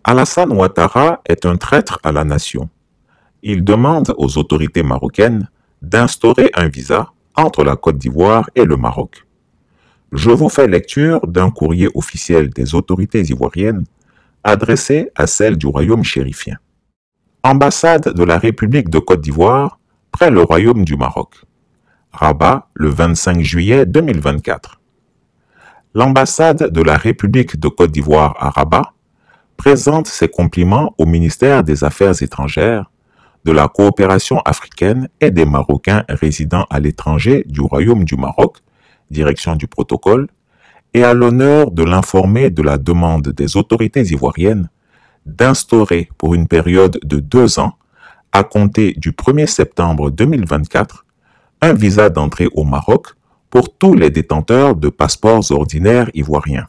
Alassane Ouattara est un traître à la nation. Il demande aux autorités marocaines d'instaurer un visa entre la Côte d'Ivoire et le Maroc. Je vous fais lecture d'un courrier officiel des autorités ivoiriennes adressé à celle du royaume chérifien. Ambassade de la République de Côte d'Ivoire près le royaume du Maroc. Rabat, le 25 juillet 2024. L'ambassade de la République de Côte d'Ivoire à Rabat présente ses compliments au ministère des Affaires étrangères, de la coopération africaine et des Marocains résidant à l'étranger du Royaume du Maroc, direction du protocole, et à l'honneur de l'informer de la demande des autorités ivoiriennes d'instaurer pour une période de 2 ans, à compter du 1er septembre 2024, un visa d'entrée au Maroc pour tous les détenteurs de passeports ordinaires ivoiriens.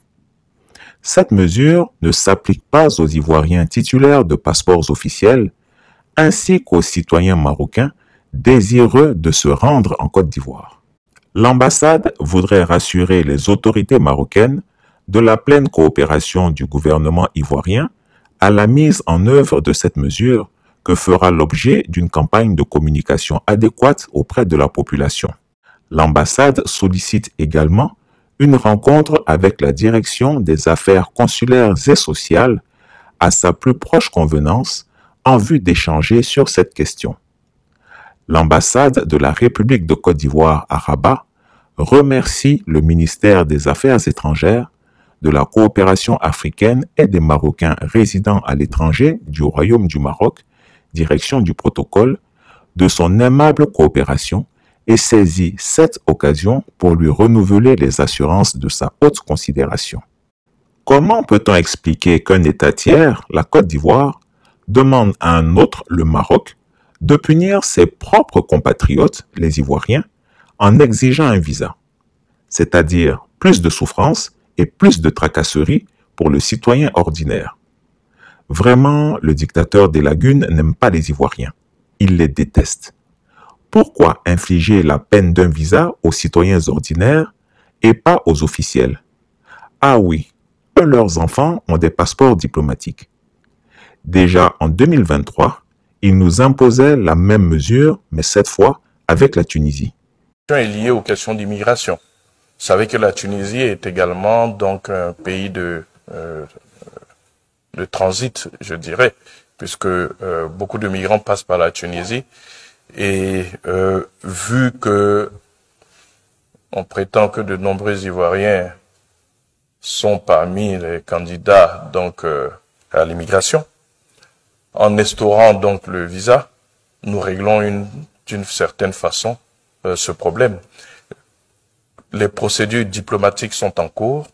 Cette mesure ne s'applique pas aux Ivoiriens titulaires de passeports officiels, ainsi qu'aux citoyens marocains désireux de se rendre en Côte d'Ivoire. L'ambassade voudrait rassurer les autorités marocaines de la pleine coopération du gouvernement ivoirien à la mise en œuvre de cette mesure que fera l'objet d'une campagne de communication adéquate auprès de la population. L'ambassade sollicite également une rencontre avec la direction des affaires consulaires et sociales à sa plus proche convenance en vue d'échanger sur cette question. L'ambassade de la République de Côte d'Ivoire à Rabat remercie le ministère des Affaires étrangères, de la coopération africaine et des Marocains résidant à l'étranger du Royaume du Maroc, direction du protocole, de son aimable coopération et saisit cette occasion pour lui renouveler les assurances de sa haute considération. Comment peut-on expliquer qu'un État tiers, la Côte d'Ivoire, demande à un autre, le Maroc, de punir ses propres compatriotes, les Ivoiriens, en exigeant un visa, c'est-à-dire plus de souffrance et plus de tracasseries pour le citoyen ordinaire? Vraiment, le dictateur des lagunes n'aime pas les Ivoiriens. Il les déteste. Pourquoi infliger la peine d'un visa aux citoyens ordinaires et pas aux officiels? Ah oui, leurs enfants ont des passeports diplomatiques. Déjà en 2023, ils nous imposaient la même mesure, mais cette fois avec la Tunisie. Est liée aux questions d'immigration. Vous savez que la Tunisie est également donc un pays de transit, je dirais, puisque beaucoup de migrants passent par la Tunisie. Et vu que on prétend que de nombreux Ivoiriens sont parmi les candidats donc à l'immigration, en instaurant donc le visa, nous réglons d'une certaine façon ce problème. Les procédures diplomatiques sont en cours.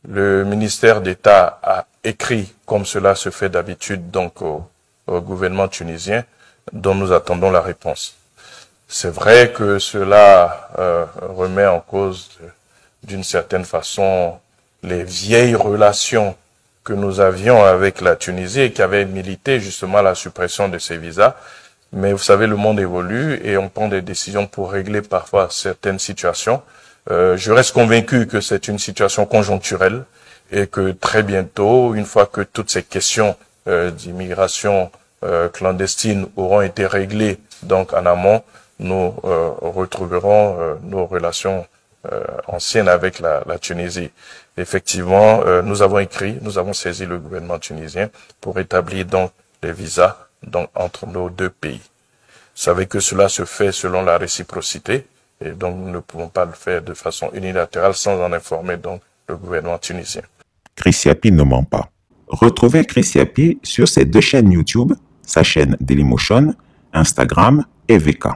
Le ministère d'État a écrit, comme cela se fait d'habitude, donc au gouvernement tunisien, dont nous attendons la réponse. C'est vrai que cela remet en cause, d'une certaine façon, les vieilles relations que nous avions avec la Tunisie et qui avaient milité justement à la suppression de ces visas. Mais vous savez, le monde évolue et on prend des décisions pour régler parfois certaines situations. Je reste convaincu que c'est une situation conjoncturelle et que très bientôt, une fois que toutes ces questions d'immigration clandestine auront été réglées donc en amont, nous retrouverons nos relations anciennes avec la Tunisie. Effectivement, nous avons saisi le gouvernement tunisien pour établir donc les visas donc entre nos deux pays. Vous savez que cela se fait selon la réciprocité et donc nous ne pouvons pas le faire de façon unilatérale sans en informer donc le gouvernement tunisien. Chris Yapi ne ment pas. Retrouvez Chris Yapi sur ses 2 chaînes YouTube, sa chaîne Dailymotion, Instagram et VK.